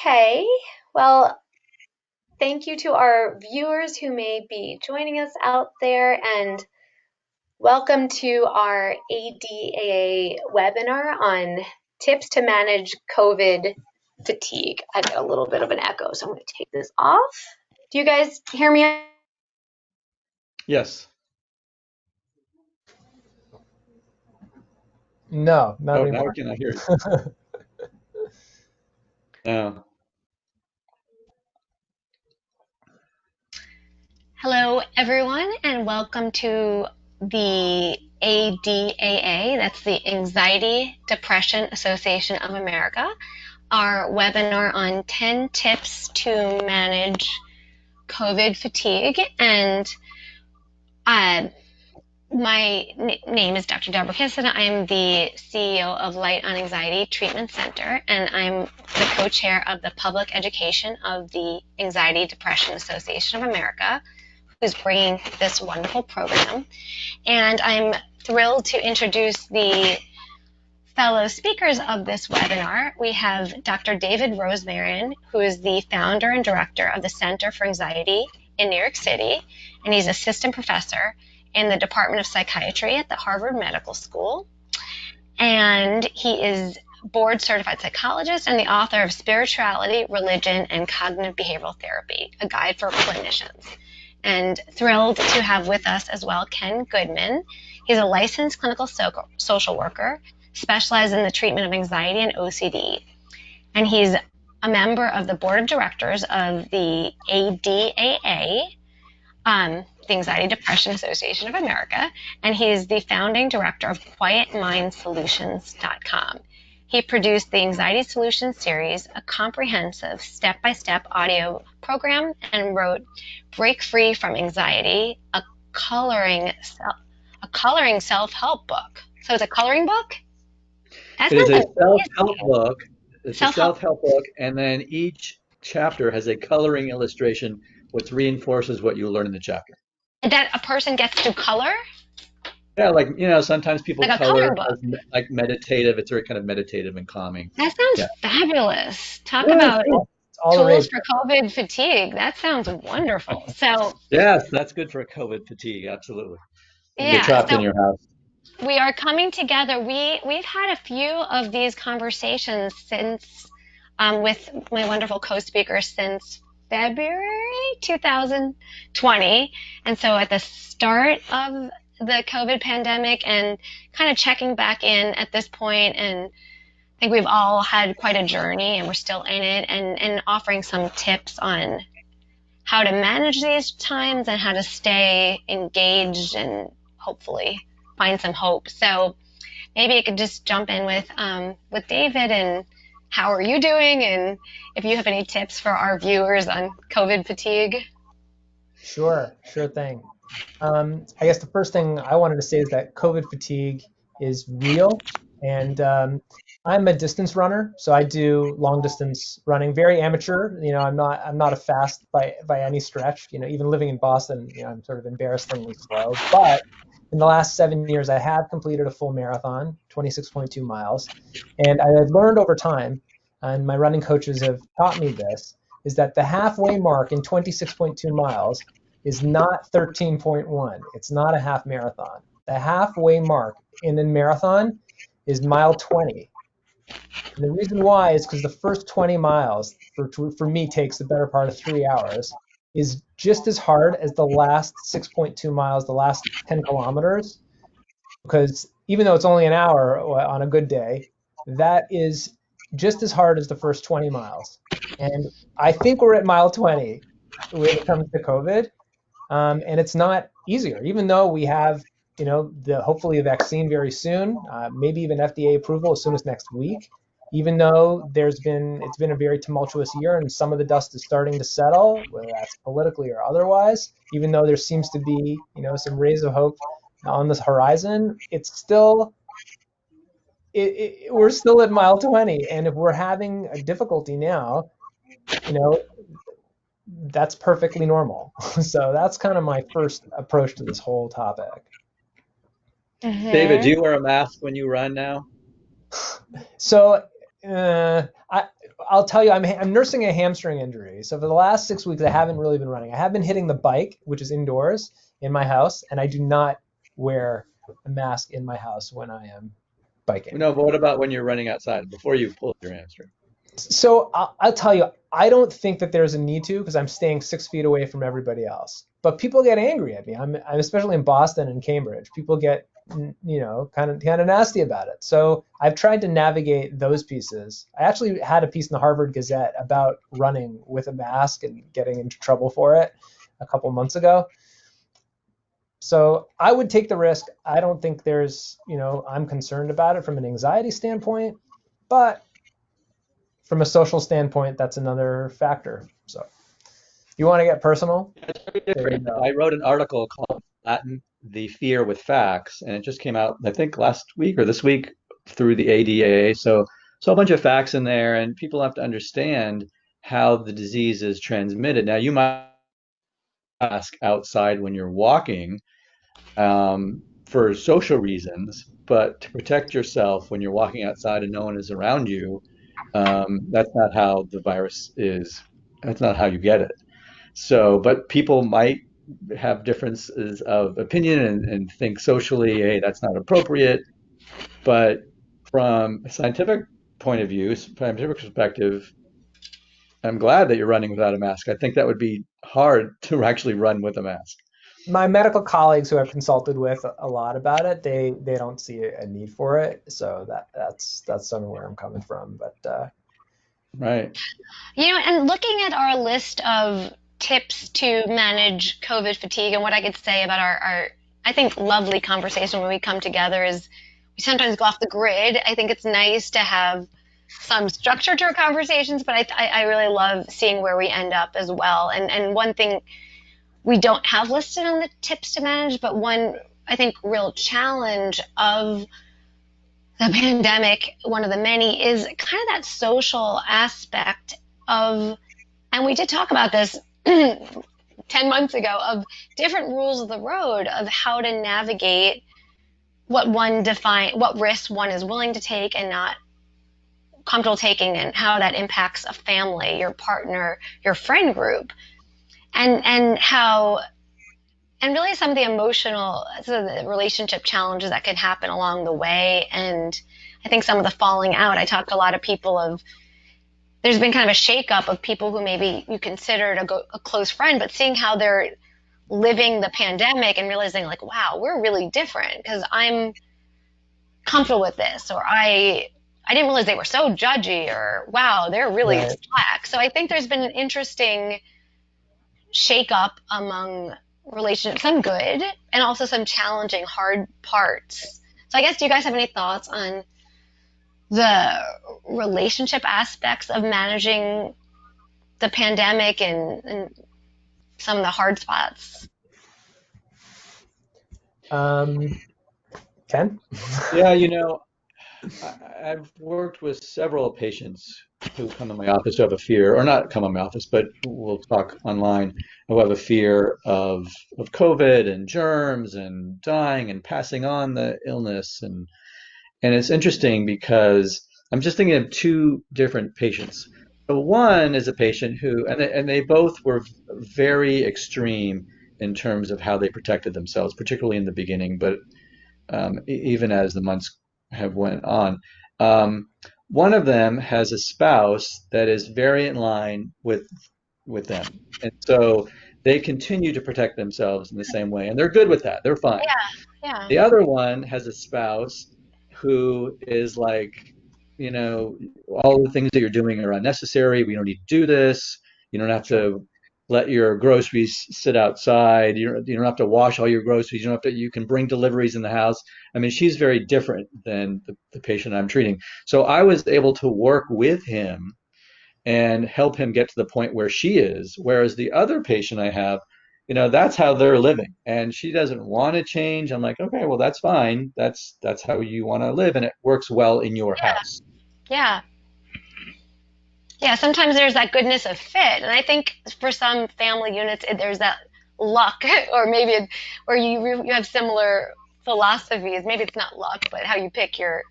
Okay, well, thank you to our viewers who may be joining us out there, and welcome to our ADAA webinar on tips to manage COVID fatigue. I've got a little bit of an echo, so I'm going to take this off. Do you guys hear me? Yes. No, not Oh, now anymore. we cannot hear you. No. Hello, everyone, and welcome to the ADAA, that's the Anxiety Depression Association of America, our webinar on 10 tips to manage COVID fatigue. And my name is Dr. Debra Kissen. I'm the CEO of Light on Anxiety Treatment Center, and I'm the co-chair of the public education of the Anxiety Depression Association of America, who's bringing this wonderful program. And I'm thrilled to introduce the fellow speakers of this webinar. We have Dr. David Rosmarin, who is the founder and director of the Center for Anxiety in New York City, and he's assistant professor in the Department of Psychiatry at the Harvard Medical School. And he is board certified psychologist and the author of Spirituality, Religion, and Cognitive Behavioral Therapy, a guide for clinicians. And thrilled to have with us as well Ken Goodman. He's a licensed clinical social worker, specialized in the treatment of anxiety and OCD. And he's a member of the board of directors of the ADAA, the Anxiety Depression Association of America, and he's the founding director of QuietMindSolutions.com. He produced the Anxiety Solutions series, a comprehensive step-by-step audio program, and wrote Break Free from Anxiety, a coloring self-help book. So it's a coloring book? It is a self-help book. It's a self-help book, and then each chapter has a coloring illustration which reinforces what you learn in the chapter. That a person gets to color? Yeah, sometimes people Like a color coloring book. as like meditative. It's very kind of meditative and calming. That sounds Yeah. fabulous. Talk Yeah, about all tools for COVID fatigue. That sounds wonderful. So yes, that's good for COVID fatigue. Absolutely. When you're yeah, trapped in so your house. we are coming together. We've had a few of these conversations since with my wonderful co-speakers since February 2020, and so at the start of the COVID pandemic, and kind of checking back in at this point, and I think we've all had quite a journey, and we're still in it, and offering some tips on how to manage these times and how to stay engaged and hopefully find some hope. So maybe I could just jump in with David, and how are you doing, and if you have any tips for our viewers on COVID fatigue. Sure thing. I guess the first thing I wanted to say is that COVID fatigue is real, and I'm a distance runner, so I do long distance running, very amateur. I'm not a fast by any stretch. Even living in Boston, I'm sort of embarrassingly slow. But in the last 7 years, I have completed a full marathon, 26.2 miles, and I have learned over time, and my running coaches have taught me this, is that the halfway mark in 26.2 miles is not 13.1. It's not a half marathon. The halfway mark in a marathon is mile 20. And the reason why is because the first 20 miles, for me, takes the better part of 3 hours, is just as hard as the last 6.2 miles, the last 10 kilometers. Because even though it's only an hour on a good day, that is just as hard as the first 20 miles. And I think we're at mile 20 when it comes to COVID. And it's not easier, even though we have, hopefully a vaccine very soon, maybe even FDA approval as soon as next week. Even though it's been a very tumultuous year, and some of the dust is starting to settle, whether that's politically or otherwise. Even though there seems to be, some rays of hope on this horizon, it's still, we're still at mile 20, and if we're having a difficulty now, that's perfectly normal. So that's kind of my first approach to this whole topic. David, do you wear a mask when you run now? So I'll tell you, I'm nursing a hamstring injury. So for the last 6 weeks, I haven't really been running. I have been hitting the bike, which is indoors in my house, and I do not wear a mask in my house when I am biking. No, but what about when you're running outside before you pull your hamstring? So I'll tell you, I don't think that there's a need to because I'm staying 6 feet away from everybody else. But people get angry at me. I'm especially in Boston and Cambridge. People get kind of nasty about it. So I've tried to navigate those pieces. I actually had a piece in the Harvard Gazette about running with a mask and getting into trouble for it a couple months ago. So I would take the risk. I don't think I'm concerned about it from an anxiety standpoint, but from a social standpoint, that's another factor. So if you want to get personal, It's very different. there you go. I wrote an article called Latin the Fear with Facts, and it just came out, I think, last week or this week through the ADAA. So a bunch of facts in there, and people have to understand how the disease is transmitted. Now, you might ask outside when you're walking for social reasons, but to protect yourself when you're walking outside and no one is around you, that's not how the virus is. That's not how you get it. So, but people might have differences of opinion and think socially, hey, that's not appropriate. But from a scientific point of view, scientific perspective, I'm glad that you're running without a mask. I think that would be hard to actually run with a mask. My medical colleagues who I've consulted with a lot about it, they don't see a need for it. So that's somewhere where I'm coming from. But Right. And looking at our list of tips to manage COVID fatigue, and what I could say about our I think, lovely conversation when we come together is we sometimes go off the grid. I think it's nice to have some structure to our conversations, but I really love seeing where we end up as well. And one thing we don't have listed on the tips to manage, but one, I think, real challenge of the pandemic, one of the many, is kind of that social aspect of, and we did talk about this 10 months ago, of different rules of the road of how to navigate what risks one is willing to take and not comfortable taking, and how that impacts a family, your partner, your friend group, and how, and really some of the emotional, so the relationship challenges that can happen along the way. And I think some of the falling out, I talked to a lot of people of, there's been kind of a shakeup of people who maybe you considered a close friend, but seeing how they're living the pandemic and realizing, like, wow, we're really different because I'm comfortable with this, or I didn't realize they were so judgy, or wow, they're really right. slack. So I think there's been an interesting shakeup among relationships, some good and also some challenging, hard parts. So I guess, do you guys have any thoughts on the relationship aspects of managing the pandemic and some of the hard spots? Ken? Yeah, I've worked with several patients who come in my office who have a fear, or not come in my office, but we'll talk online, who have a fear of COVID and germs and dying and passing on the illness. And it's interesting because I'm just thinking of two different patients. So one is a patient who, and they both were very extreme in terms of how they protected themselves, particularly in the beginning, but even as the months have went on. One of them has a spouse that is very in line with them, and so they continue to protect themselves in the same way, and they're good with that. They're fine. Yeah. The other one has a spouse who is like, all the things that you're doing are unnecessary. We don't need to do this. You don't have to let your groceries sit outside. You don't have to wash all your groceries. You can bring deliveries in the house. I mean, she's very different than the patient I'm treating. So I was able to work with him and help him get to the point where she is. Whereas the other patient I have, that's how they're living, and she doesn't want to change. I'm like, okay, well, that's fine. That's how you want to live, and it works well in your house. Yeah. Yeah, sometimes there's that goodness of fit. And I think for some family units, there's that luck, or maybe where you have similar philosophies. Maybe it's not luck, but how you pick your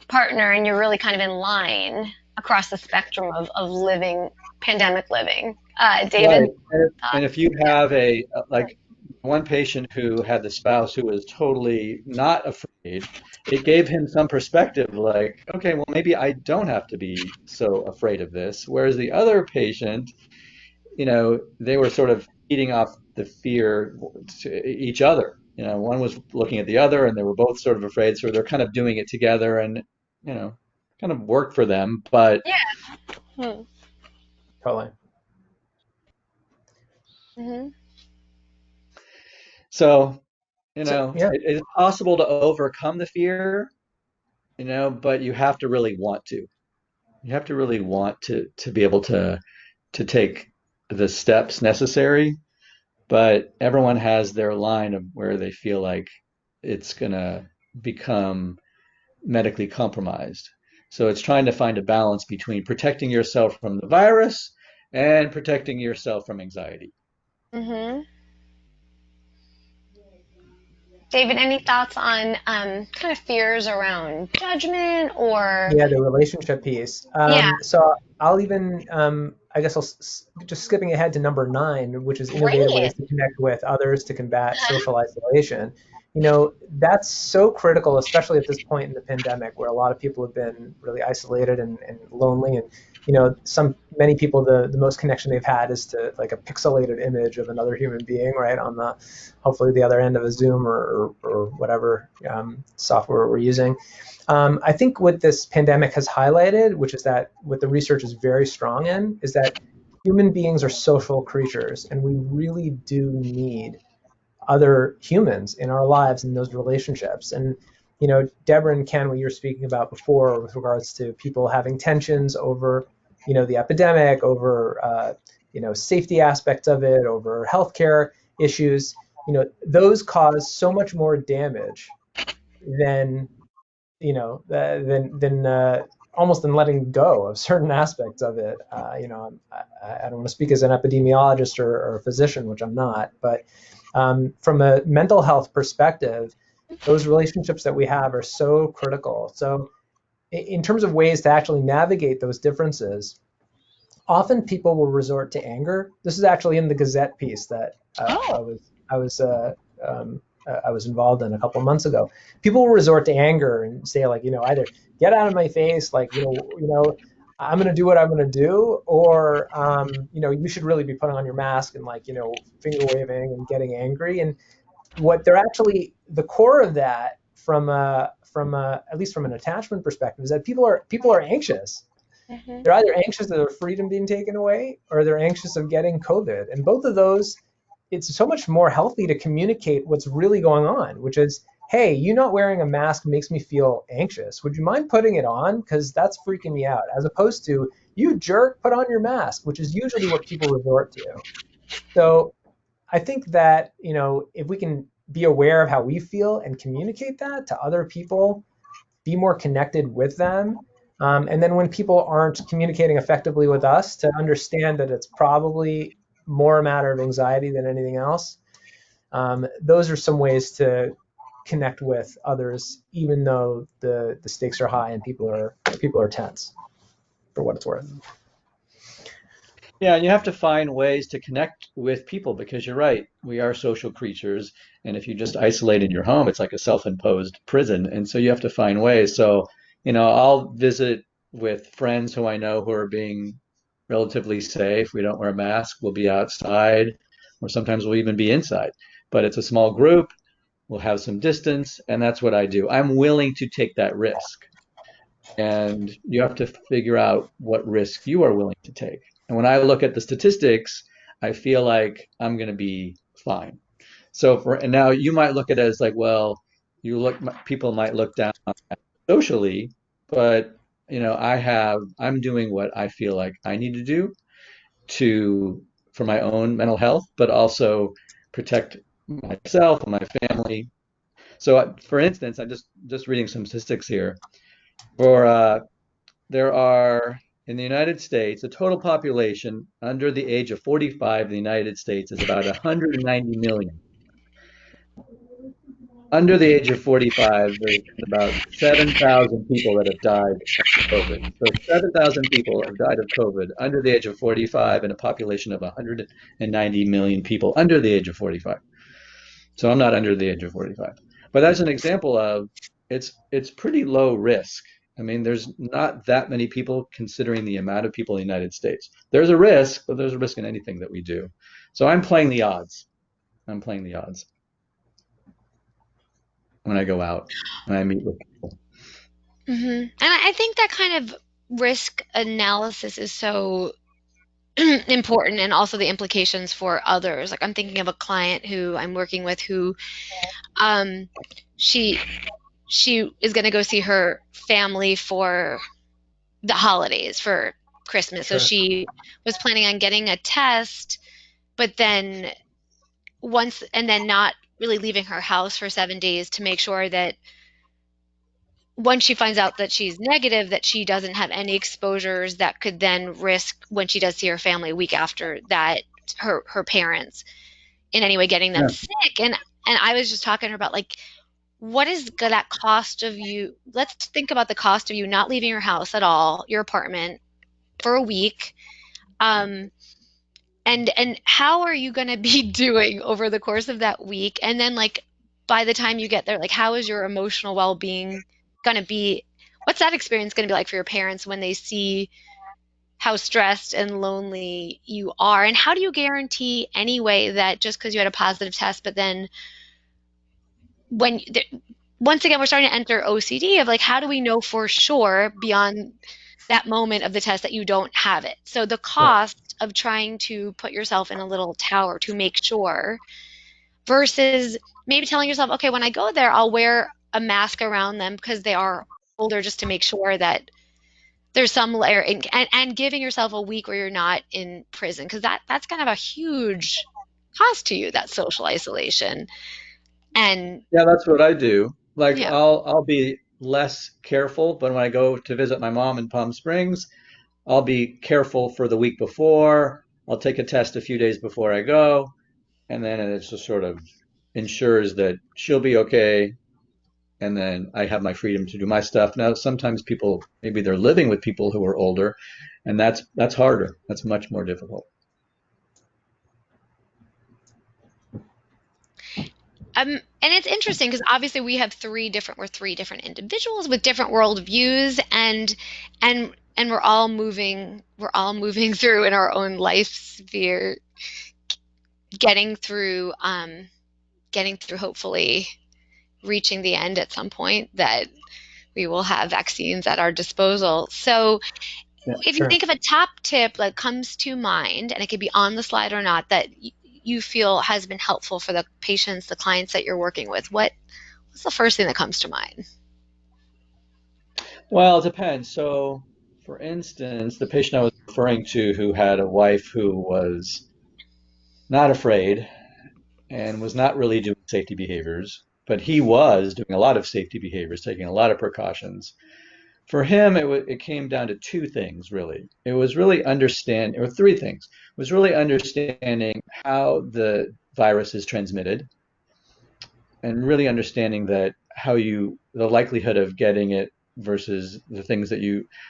partner, and you're really kind of in line. across the spectrum of living, pandemic living. Right. David, And if you have like one patient who had the spouse who was totally not afraid, it gave him some perspective like, okay, well, maybe I don't have to be so afraid of this. Whereas the other patient, they were sort of feeding off the fear to each other. One was looking at the other and they were both sort of afraid. So they're kind of doing it together and, you know, kind of worked for them. But yeah. Hmm. Totally. Hmm. so, So yeah, it's possible to overcome the fear, but you have to really want to. You have to really want to be able to take the steps necessary. But everyone has their line of where they feel like it's gonna become medically compromised. So it's trying to find a balance between protecting yourself from the virus and protecting yourself from anxiety. Hmm. David, any thoughts on kind of fears around judgment or yeah, the relationship piece. yeah, So I'll even, I guess just skipping ahead to number 9, which is innovative great. ways to connect with others to combat social isolation. That's so critical, especially at this point in the pandemic, where a lot of people have been really isolated and lonely. And many people, the most connection they've had is to like a pixelated image of another human being, right, on the hopefully the other end of a Zoom or whatever software we're using. I think what this pandemic has highlighted, which is that what the research is very strong in, is that human beings are social creatures, and we really do need other humans in our lives in those relationships. And Debra and Ken, what you were speaking about before with regards to people having tensions over, the epidemic, over safety aspects of it, over healthcare issues, those cause so much more damage than almost than letting go of certain aspects of it. I don't want to speak as an epidemiologist or a physician, which I'm not, but from a mental health perspective, those relationships that we have are so critical. So, in terms of ways to actually navigate those differences, often people will resort to anger. This is actually in the Gazette piece that Oh, I was I was involved in a couple of months ago. People will resort to anger and say like, either get out of my face, like I'm going to do what I'm going to do, or you should really be putting on your mask and like finger waving and getting angry. And what they're actually the core of that from at least from an attachment perspective is that people are anxious. hmm, They're either anxious of their freedom being taken away or they're anxious of getting COVID. And both of those, it's so much more healthy to communicate what's really going on, which is, hey, you not wearing a mask makes me feel anxious. Would you mind putting it on? Because that's freaking me out. As opposed to, you jerk, put on your mask, which is usually what people resort to. So I think that, if we can be aware of how we feel and communicate that to other people, be more connected with them. And then when people aren't communicating effectively with us, to understand that it's probably more a matter of anxiety than anything else. Those are some ways to connect with others, even though the stakes are high and people are tense, for what it's worth. Yeah, and you have to find ways to connect with people because you're right. We are social creatures. And if you just isolate in your home, it's like a self-imposed prison. And so you have to find ways. So, I'll visit with friends who I know who are being relatively safe. We don't wear a mask. We'll be outside, or sometimes we'll even be inside. But it's a small group. We'll have some distance. And that's what I do. I'm willing to take that risk. And you have to figure out what risk you are willing to take. And when I look at the statistics, I feel like I'm going to be fine. And now you might look at it as like, well, people might look down socially, but I'm doing what I feel like I need to do to for my own mental health, but also protect myself and my family. So, for instance, I'm just reading some statistics here. For There are, in the United States, the total population under the age of 45 in the United States is about 190 million. under the age of 45, there's about 7,000 people that have died of COVID. So 7,000 people have died of COVID under the age of 45 in a population of 190 million people under the age of 45. So I'm not under the age of 45. But that's an example of it's pretty low risk. I mean, there's not that many people considering the amount of people in the United States. There's a risk, but there's a risk in anything that we do. So I'm playing the odds. I'm playing the odds when I go out and I meet with people. And I think that kind of risk analysis is so important, and also the implications for others. Like, I'm thinking of a client who I'm working with who she is going to go see her family for the holidays, for Christmas. So Sure. she was planning on getting a test, but then not really leaving her house for 7 days to make sure that once she finds out that she's negative, that she doesn't have any exposures that could then risk, when she does see her family a week after that, her parents in any way getting them Yeah. sick. And I was just talking to her about, like, what is that cost of you? Let's think about the cost of you not leaving your house at all, your apartment, for a week. And how are you going to be doing over the course of that week? And then, like, by the time you get there, like, how is your emotional well-being going to be? What's that experience going to be like for your parents when they see how stressed and lonely you are? And how do you guarantee anyway that just because you had a positive test, but then once again, we're starting to enter OCD of, like, how do we know for sure beyond that moment of the test that you don't have it? So the cost of trying to put yourself in a little tower to make sure, versus maybe telling yourself, okay, when I go there, I'll wear a mask around them because they are older, just to make sure that there's some layer, and giving yourself a week where you're not in prison, because that's kind of a huge cost to you, that social isolation. And Yeah, that's what I do. Like yeah. I'll be less careful, but when I go to visit my mom in Palm Springs, I'll be careful for the week before. I'll take a test a few days before I go, and then it just sort of ensures that she'll be okay, and then I have my freedom to do my stuff. Now, sometimes people, maybe they're living with people who are older, and that's harder. That's much more difficult. And it's interesting because obviously we're three different individuals with different worldviews, and we're all moving through in our own life sphere, getting through hopefully reaching the end at some point, that we will have vaccines at our disposal. So Yeah. if you think of a top tip that comes to mind, and it could be on the slide or not, that you feel has been helpful for the patients, the clients that you're working with, what's the first thing that comes to mind? Well, it depends. So, for instance, the patient I was referring to who had a wife who was not afraid and was not really doing safety behaviors, but he was doing a lot of safety behaviors, taking a lot of precautions. For him, it came down to two things, really. It was really or three things. It was really understanding how the virus is transmitted, and really understanding that the likelihood of getting it versus the things that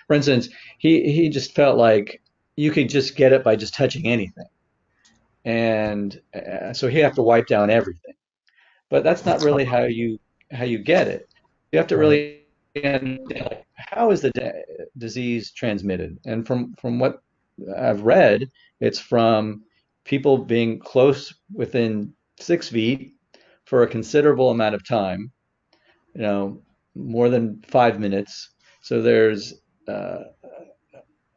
for instance, he just felt like you could just get it by just touching anything. And so he had to wipe down everything. But that's not really how you get it. You have to Right. really understand, like, how is the disease transmitted? And from what I've read, it's from people being close within 6 feet for a considerable amount of time, more than 5 minutes. So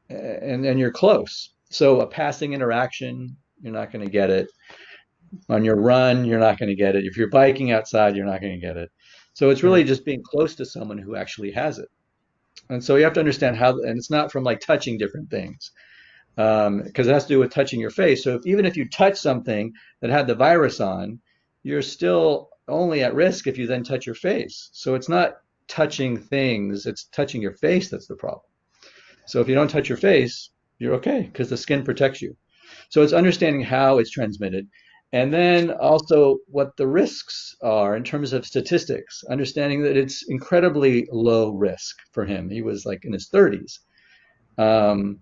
and then you're close. So a passing interaction, you're not going to get it. On your run, you're not going to get it. If you're biking outside, you're not going to get it. So it's really Right. just being close to someone who actually has it. And so you have to understand and it's not from like touching different things, because it has to do with touching your face. So even if you touch something that had the virus on, you're still only at risk if you then touch your face. So it's not touching things, it's touching your face that's the problem. So if you don't touch your face, you're okay because the skin protects you. So it's understanding how it's transmitted. And then also what the risks are in terms of statistics, understanding that it's incredibly low risk for him. He was like in his 30s. Um,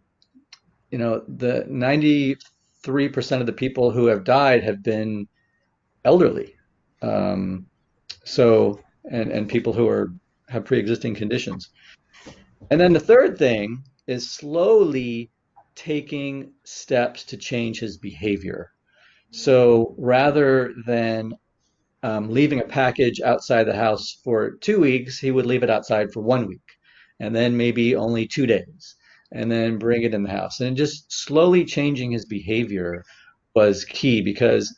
the 93% of the people who have died have been elderly. Um, and people who have pre-existing conditions. And then the third thing is slowly taking steps to change his behavior. So rather than leaving a package outside the house for 2 weeks, he would leave it outside for 1 week, and then maybe only 2 days, and then bring it in the house. And just slowly changing his behavior was key because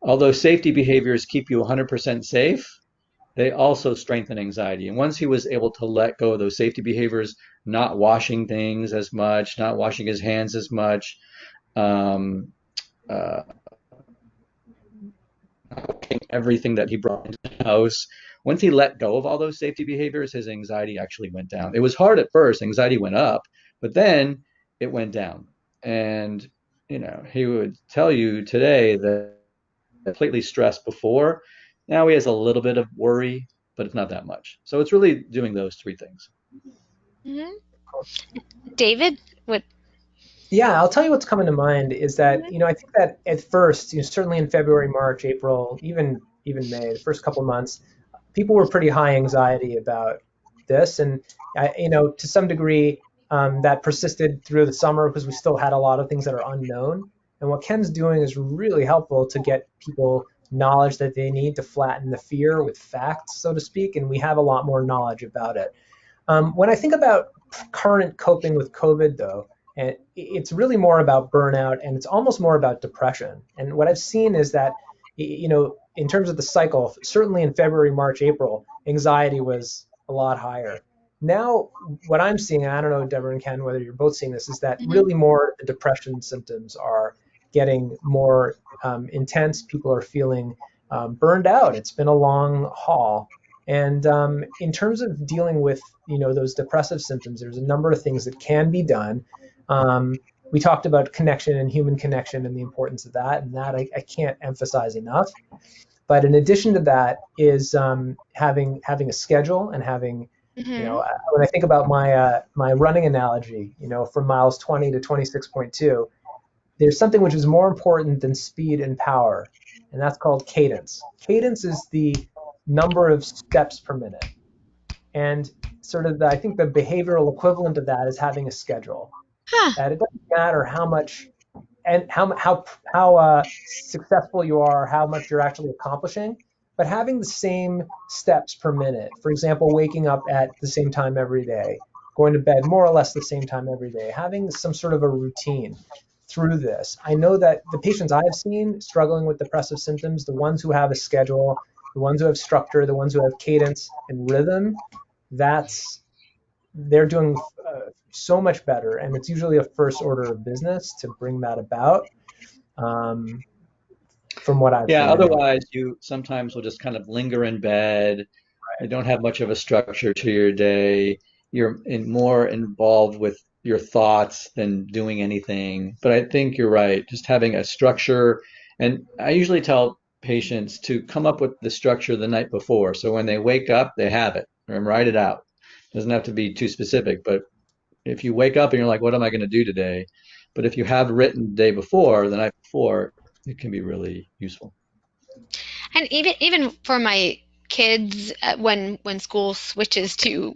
although safety behaviors keep you 100% safe, they also strengthen anxiety. And once he was able to let go of those safety behaviors, not washing things as much, not washing his hands as much, um, uh, everything that he brought into the house. Once he let go of all those safety behaviors, his anxiety actually went down. It was hard at first, anxiety went up, but then it went down. And, he would tell you today that completely stressed before. Now he has a little bit of worry, but it's not that much. So it's really doing those three things. Mm-hmm. David, what? Yeah, I'll tell you what's coming to mind is that, I think that at first, certainly in February, March, April, even May, the first couple of months, people were pretty high anxiety about this, and to some degree, that persisted through the summer because we still had a lot of things that are unknown. And what Ken's doing is really helpful to get people knowledge that they need to flatten the fear with facts, so to speak, and we have a lot more knowledge about it. When I think about current coping with COVID, though, and it's really more about burnout and it's almost more about depression. And what I've seen is that, in terms of the cycle, certainly in February, March, April, anxiety was a lot higher. Now, what I'm seeing, and I don't know, Deborah and Ken, whether you're both seeing this, is that Mm-hmm. really more the depression symptoms are getting more intense. People are feeling burned out. It's been a long haul. And in terms of dealing with those depressive symptoms, there's a number of things that can be done. We talked about connection and human connection and the importance of that, and that I can't emphasize enough. But in addition to that is having a schedule and having Mm-hmm. when I think about my running analogy, from miles 20 to 26.2, there's something which is more important than speed and power, and that's called cadence. Cadence is the number of steps per minute. And sort of I think the behavioral equivalent of that is having a schedule. Huh. That it doesn't matter how much and how successful you are, how much you're actually accomplishing, but having the same steps per minute. For example, waking up at the same time every day, going to bed more or less the same time every day, having some sort of a routine through this. I know that the patients I've seen struggling with depressive symptoms, the ones who have a schedule, the ones who have structure, the ones who have cadence and rhythm, that's they're doing so much better, and it's usually a first order of business to bring that about. Um, from what I've Yeah, seen, anyway. otherwise you sometimes will just kind of linger in bed. You Right. don't have much of a structure to your day. You're more involved with your thoughts than doing anything. But I think you're right, just having a structure. And I usually tell patients to come up with the structure the night before. So when they wake up, they have it and write it out. It doesn't have to be too specific, but if you wake up and you're like, what am I going to do today? But if you have written the day before, the night before, it can be really useful. And even for my kids, when school switches to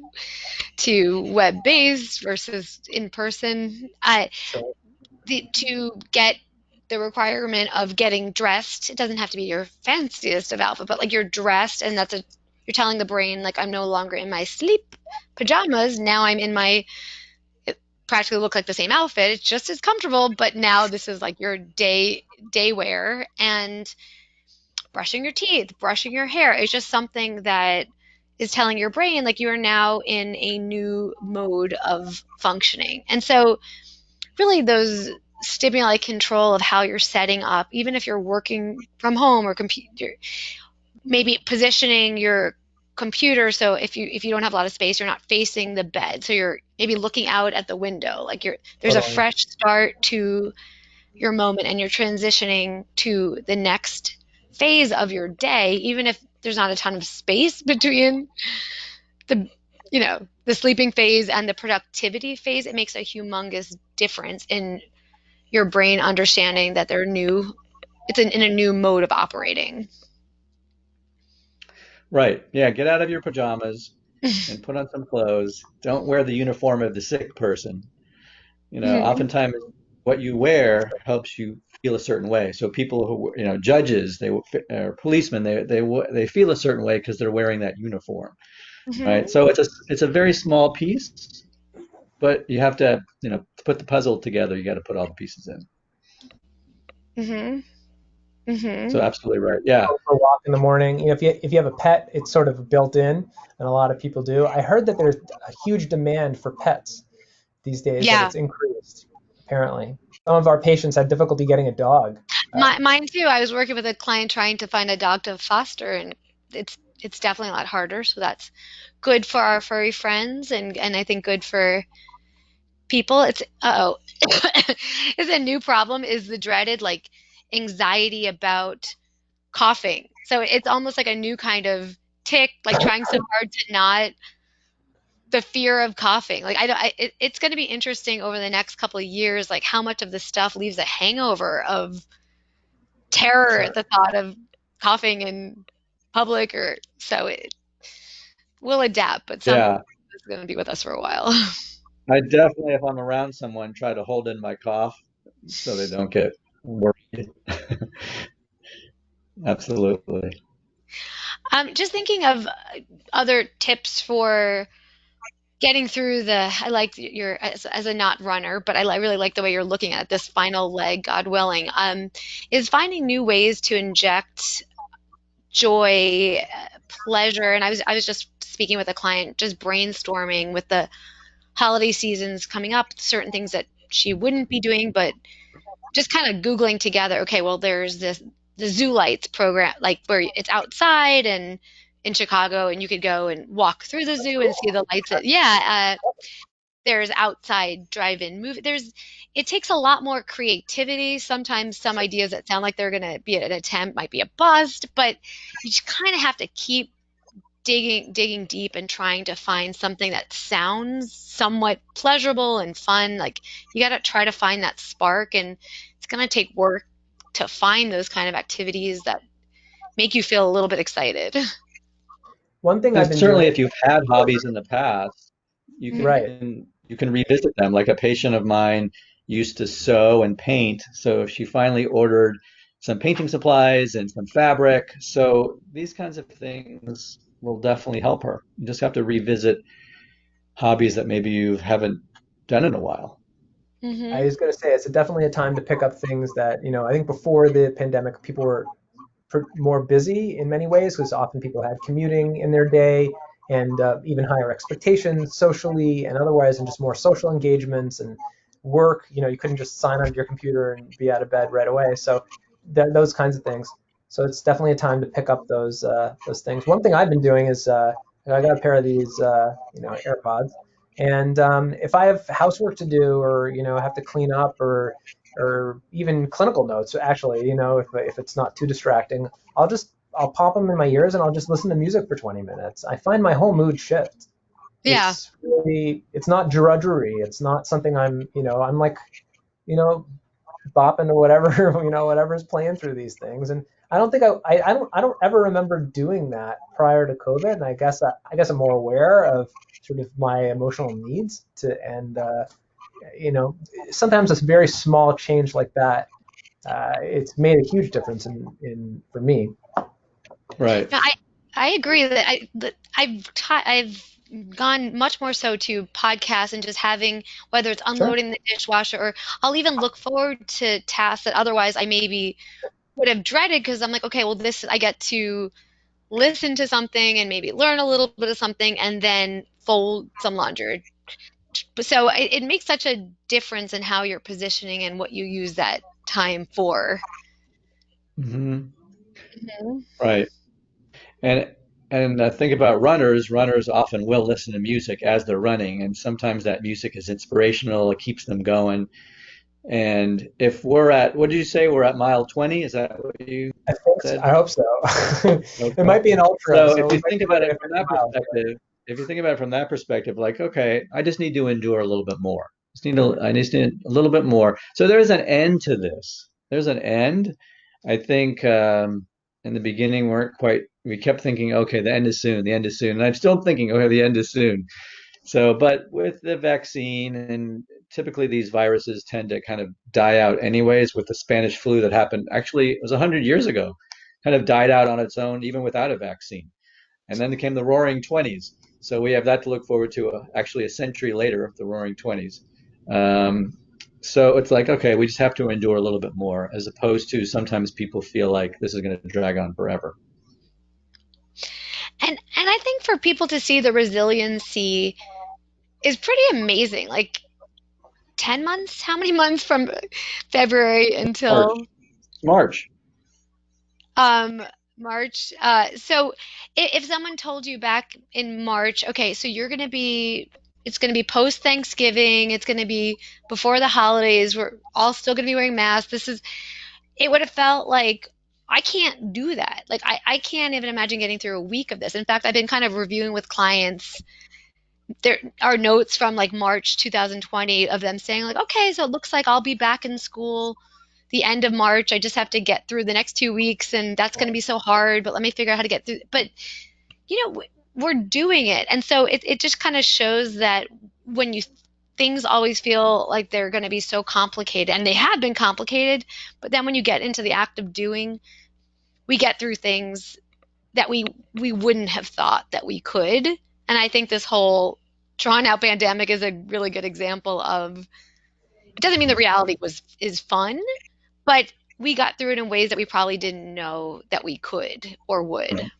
web based versus in person, Sure. to get the requirement of getting dressed. It doesn't have to be your fanciest of outfit, but like you're dressed, and you're telling the brain like I'm no longer in my sleep pajamas. Now I'm in my practically look like the same outfit. It's just as comfortable, but now this is like your day wear, and brushing your teeth, brushing your hair. It's just something that is telling your brain like you are now in a new mode of functioning. And so really those stimuli control of how you're setting up, even if you're working from home or computer, maybe positioning your computer so if you don't have a lot of space, you're not facing the bed, so you're maybe looking out at the window, like there's a Totally. fresh start to your moment and you're transitioning to the next phase of your day, even if there's not a ton of space between the the sleeping phase and the productivity phase, it makes a humongous difference in your brain understanding that it's in a new mode of operating. Right. Yeah. Get out of your pajamas and put on some clothes. Don't wear the uniform of the sick person. Mhm. Oftentimes what you wear helps you feel a certain way. So people who, judges, or policemen, they feel a certain way because they're wearing that uniform, right? Mhm. So it's a very small piece, but you have to, to put the puzzle together, you got to put all the pieces in. Mhm. So Mhm. absolutely right. Yeah. Go for a walk in the morning. If you have a pet, it's sort of built in, and a lot of people do. I heard that there's a huge demand for pets these days, that Yeah. it's increased, apparently. Some of our patients have difficulty getting a dog. Mine too. I was working with a client trying to find a dog to foster, and it's definitely a lot harder. So that's good for our furry friends, and I think good for people. It's a new problem is the dreaded like anxiety about coughing. So it's almost like a new kind of tick, like trying so hard to not the fear of coughing. Like it's going to be interesting over the next couple of years, like how much of this stuff leaves a hangover of terror at Sure. the thought of coughing in public, or so it will adapt, but some Yeah. is going to be with us for a while. I definitely, if I'm around someone, try to hold in my cough so they don't get worried. Absolutely. Just thinking of other tips for getting through I like your as a not runner, but really like the way you're looking at this final leg, God willing, is finding new ways to inject joy, pleasure. And I was just speaking with a client, just brainstorming with the holiday seasons coming up, certain things that she wouldn't be doing, but just kind of Googling together. Okay, well, there's the Zoo Lights program, like where it's outside and in Chicago, and you could go and walk through the zoo and see the lights. There's outside drive-in movie. It takes a lot more creativity. Sometimes some ideas that sound like they're going to be an attempt might be a bust, but you just kind of have to keep digging deep and trying to find something that sounds somewhat pleasurable and fun. Like you got to try to find that spark, and it's going to take work to find those kind of activities that make you feel a little bit excited. One thing I've And been doing, certainly if you've had hobbies in the past, you right. can revisit them. Like a patient of mine used to sew and paint, so she finally ordered some painting supplies and some fabric. So these kinds of things will definitely help her. You just have to revisit hobbies that maybe you haven't done in a while. I Hmm. was going to say it's definitely a time to pick up things that, I think before the pandemic, people were more busy in many ways because often people had commuting in their day, and even higher expectations socially and otherwise, and just more social engagements and work. You couldn't just sign onto your computer and be out of bed right away. So those kinds of things. So it's definitely a time to pick up those things. One thing I've been doing is I got a pair of these AirPods, and if I have housework to do, or have to clean up, or even clinical notes, actually, if it's not too distracting, I'll pop them in my ears and I'll just listen to music for 20 minutes. I find my whole mood shifts. Yeah. It's not drudgery. It's not something I'm like, you know, bopping to whatever, whatever's playing through these things. And I don't think I don't ever remember doing that prior to COVID. And I guess I'm more aware of sort of my emotional needs and you know, sometimes a very small change like that, it's made a huge difference in for me. Right. No, I agree that I've gone much more so to podcasts and just having, whether it's Sure. unloading the dishwasher, or I'll even look forward to tasks that otherwise I maybe would have dreaded, because I'm like, okay, well, this I get to listen to something and maybe learn a little bit of something and then fold some laundry. So it makes such a difference in how you're positioning and what you use that time for. Hmm. Mhm. Right. And think about runners. Runners often will listen to music as they're running, and sometimes that music is inspirational. It keeps them going. And if we're at, what did you say? We're at mile 20? Is that what you I think so. said? I hope so. It Okay. might be an ultra, So so if we you might think be about doing it it from 50 that miles. perspective, if you think about it from that perspective, like, okay, I just need to endure a little bit more. I just need a little bit more. So there is an end to this. There's an end. I think in the beginning we kept thinking, okay, the end is soon, the end is soon. And I'm still thinking, okay, the end is soon. So, but with the vaccine, and typically these viruses tend to kind of die out anyways. With the Spanish flu that happened, actually, it was 100 years ago, kind of died out on its own, even without a vaccine. And then came the Roaring Twenties. So we have that to look forward to, actually a century later, the Roaring Twenties. Um, so it's like, okay, we just have to endure a little bit more, as opposed to sometimes people feel like this is going to drag on forever. And I think for people to see the resiliency is pretty amazing. Like 10 months? How many months from February March, until March. um March? So if someone told you back in March, okay, so it's going to be post Thanksgiving, it's going to be before the holidays, we're all still going to be wearing masks. It would have felt like I can't do that. Like I can't even imagine getting through a week of this. In fact, I've been kind of reviewing with clients. There are notes from like March 2020 of them saying like, okay, so it looks like I'll be back in school the end of March. I just have to get through the next 2 weeks, and that's going to be so hard. But let me figure out how to get through. But we're doing it, and so it just kind of shows that when you things always feel like they're going to be so complicated, and they have been complicated. But then when you get into the act of doing, we get through things that we wouldn't have thought that we could. And I think this whole drawn out pandemic is a really good example of it doesn't mean the reality was is fun, but we got through it in ways that we probably didn't know that we could or would. Right.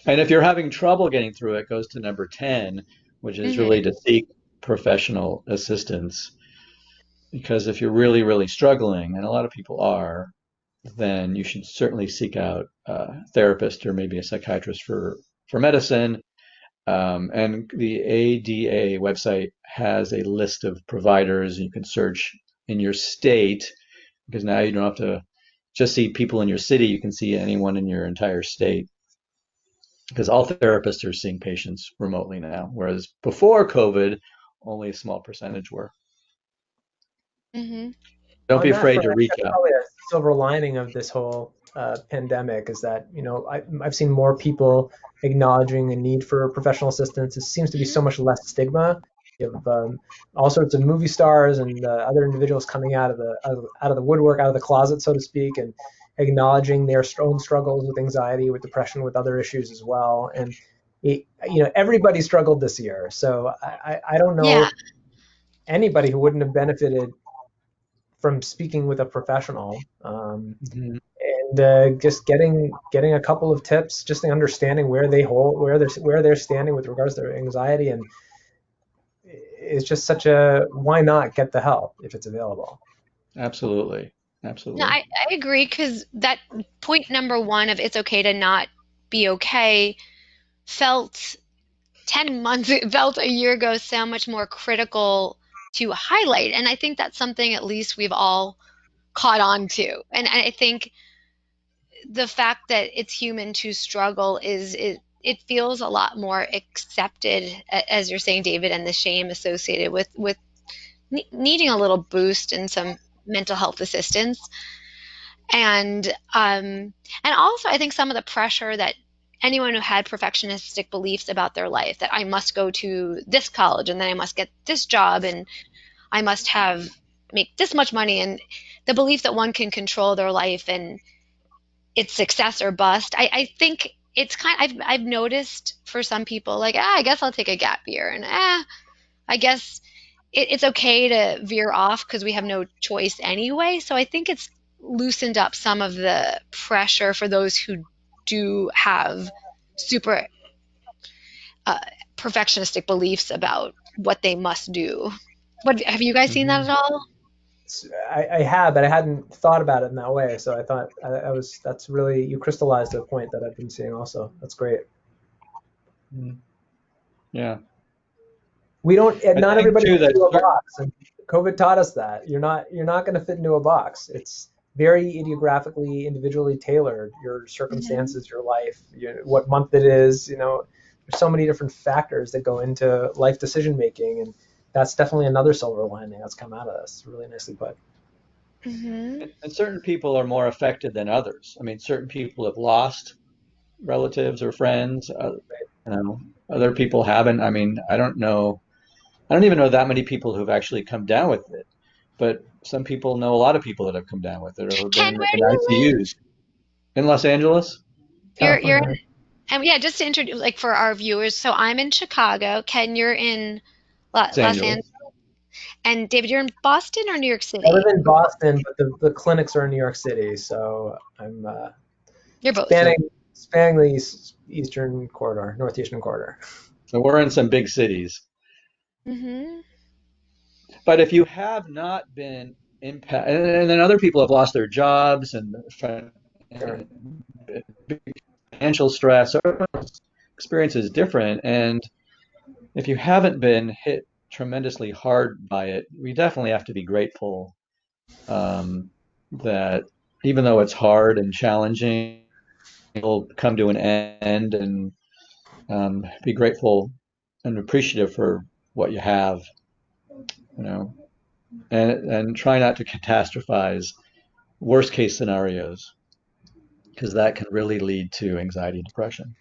And if you're having trouble getting through it, it goes to number 10, which is really Hmm. to seek professional assistance. Because if you're really, really struggling, and a lot of people are, then you should certainly seek out a therapist or maybe a psychiatrist for medicine. And the ADA website has a list of providers. You can search in your state, because now you don't have to just see people in your city, you can see anyone in your entire state, because all therapists are seeing patients remotely now, whereas before COVID, only a small percentage were. Hmm. Don't be On that afraid front, to I think reach that's out. probably a silver lining of this whole pandemic is that, I've seen more people acknowledging a need for professional assistance. It seems to be so much less stigma. You have all sorts of movie stars and other individuals coming out of the woodwork, out of the closet, so to speak, and acknowledging their own struggles with anxiety, with depression, with other issues as well. And everybody struggled this year, so I don't Yeah. know anybody who wouldn't have benefited from speaking with a professional, Mhm. and just getting a couple of tips, just understanding where they're standing with regards to their anxiety, and it's just such a why not get the help if it's available. Absolutely. No, Absolutely. I agree because that point number one of it's okay to not be okay felt 10 months, it felt a year ago so much more critical to highlight. And I think that's something at least we've all caught on to. And I think the fact that it's human to struggle it feels a lot more accepted, as you're saying, David, and the shame associated with needing a little boost and some mental health assistance. And also I think some of the pressure that anyone who had perfectionistic beliefs about their life, that I must go to this college and then I must get this job and I must have make this much money, and the belief that one can control their life and it's success or bust. I think it's I've noticed for some people like, I guess I'll take a gap year, and I guess it's okay to veer off because we have no choice anyway. So I think it's loosened up some of the pressure for those who do have super uh, perfectionistic beliefs about what they must do. What have you guys seen that Hmm. at all? I have, but I hadn't thought about it in that way. So I thought that's really, you crystallized a point that I've been seeing also. That's great. Yeah. We don't. I Not think everybody too fits that into a box, and COVID taught us that you're not going to fit into a box. It's very idiographically, individually tailored. Your circumstances, your life, what month it is. There's so many different factors that go into life decision making, and that's definitely another silver lining that's come out of this. Really nicely put. Mm-hmm. and certain people are more affected than others. I mean, certain people have lost relatives or friends. Other people haven't. I mean, I don't know. I don't even know that many people who've actually come down with it. But some people know a lot of people that have come down with it or have Ken, been where do in you live? ICUs in Los Angeles. You're California. and yeah, just to introduce, like for our viewers. So I'm in Chicago. Ken, you're in Los Los Angeles, Angeles. and David, you're in Boston or New York I live City? in Boston, but the clinics are in New York City, so I'm You're both. So, spanning the eastern corridor, northeastern corridor. so we're in some big cities. Mm-hmm. But if you have not been impacted, and then other people have lost their jobs and Sure. financial stress, everyone's experience is different. And if you haven't been hit tremendously hard by it, we definitely have to be grateful that even though it's hard and challenging, it'll come to an end and be grateful and appreciative for what you have, you know, and try not to catastrophize worst case scenarios because that can really lead to anxiety and depression.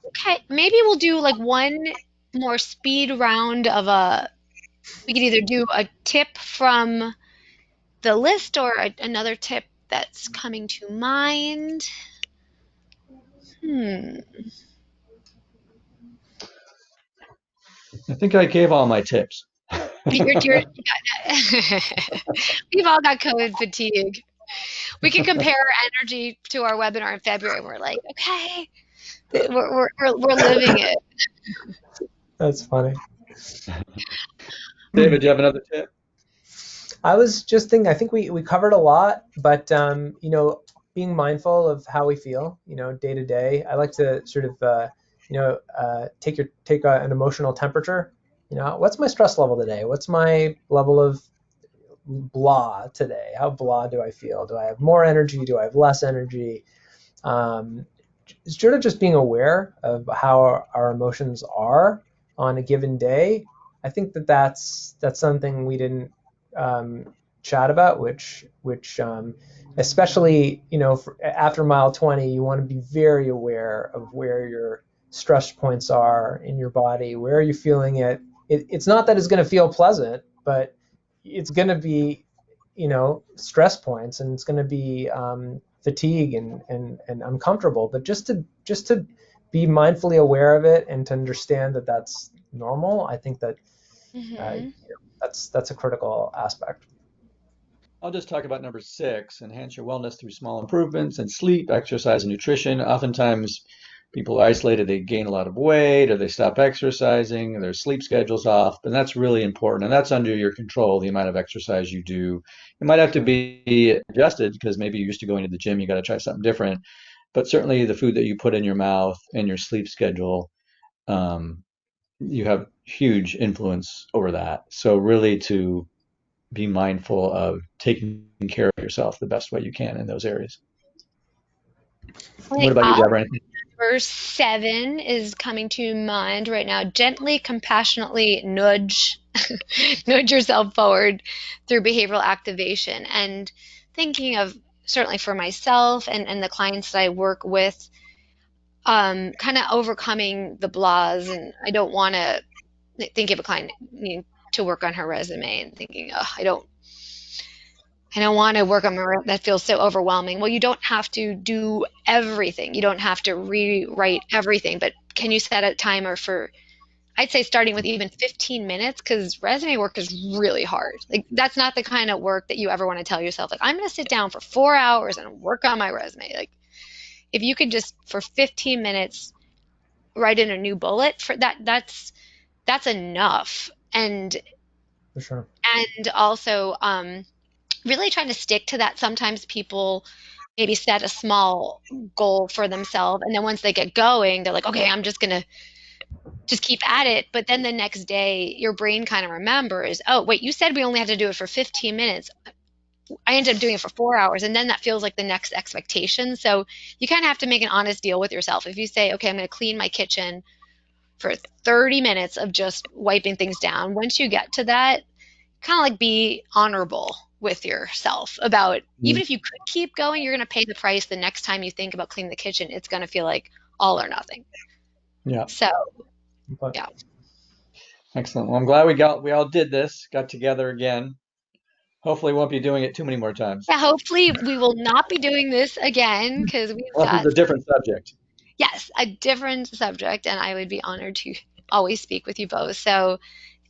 Okay, maybe we'll do like one more speed round of a. We could either do a tip from the list or another tip that's coming to mind. Hmm. I think I gave all my tips. We've all got COVID fatigue. We can compare our energy to our webinar in February. And we're like, okay, we're living it. That's funny. David, do you have another tip? I was just thinking, I think we covered a lot, but being mindful of how we feel, day to day. I like to sort of take an emotional temperature. What's my stress level today? What's my level of blah today? How blah do I feel? Do I have more energy? Do I have less energy? Um, sort of just being aware of how our emotions are on a given day. I think that's something we didn't chat about, which especially after mile 20, you want to be very aware of where your stress points are in your body. Where are you feeling it? It's not that it's going to feel pleasant, but it's going to be stress points, and it's going to be fatigue and uncomfortable. But just to be mindfully aware of it and to understand that that's normal, I think that uh, Hmm. that's a critical aspect. I'll just talk about number six, enhance your wellness through small improvements in sleep, exercise, and nutrition. Oftentimes, people are isolated, they gain a lot of weight or they stop exercising, their sleep schedule's off, and that's really important. And that's under your control, the amount of exercise you do. It might have to be adjusted because maybe you're used to going to the gym, you got to try something different. But certainly, the food that you put in your mouth and your sleep schedule, um, you have huge influence over that. So, really, to be mindful of taking care of yourself the best way you can in those areas. What Like about you, Deborah? verse 7 is coming to mind right now. Gently, compassionately nudge nudge yourself forward through behavioral activation. And thinking of certainly for myself and the clients that I work with, kind of overcoming the blahs. And I don't want to think of a client needing to work on her resume and thinking, oh, I don't want to work on that feels so overwhelming. Well, you don't have to do everything. You don't have to rewrite everything, but can you set a timer for, I'd say starting with even 15 minutes, because resume work is really hard. Like that's not the kind of work that you ever want to tell yourself, like, I'm going to sit down for 4 hours and work on my resume. Like if you could just for 15 minutes write in a new bullet for that, that's enough. For sure. And also, really trying to stick to that. Sometimes people maybe set a small goal for themselves, and then once they get going, they're like, okay, I'm just gonna just keep at it. But then the next day, your brain kind of remembers, oh, wait, you said we only have to do it for 15 minutes. I ended up doing it for 4 hours. And then that feels like the next expectation. So you kind of have to make an honest deal with yourself. If you say, okay, I'm going to clean my kitchen for 30 minutes of just wiping things down, once you get to that, kind of like be honorable with yourself about, even if you could keep going, you're going to pay the price the next time you think about cleaning the kitchen. It's going to feel like all or nothing. Yeah. So, yeah. Excellent. Well, I'm glad we all did this, got together again. Hopefully, we won't be doing it too many more times. Yeah, hopefully we will not be doing this again because we've Unless got, it's a different subject. yes, a different subject, and I would be honored to always speak with you both. So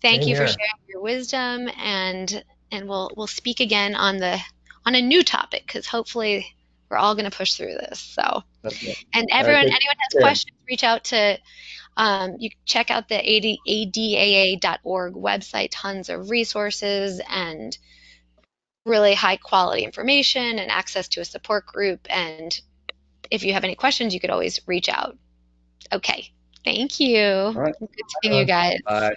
thank Same you for here. sharing your wisdom, and we'll speak again on a new topic because hopefully we're all going to push through this. So, That's it. and All right, anyone take has care. questions, reach out to you check out the ADAA.org website, tons of resources and really high quality information and access to a support group. And if you have any questions, you could always reach out. Okay. Thank you. All right. Good seeing you guys. Bye.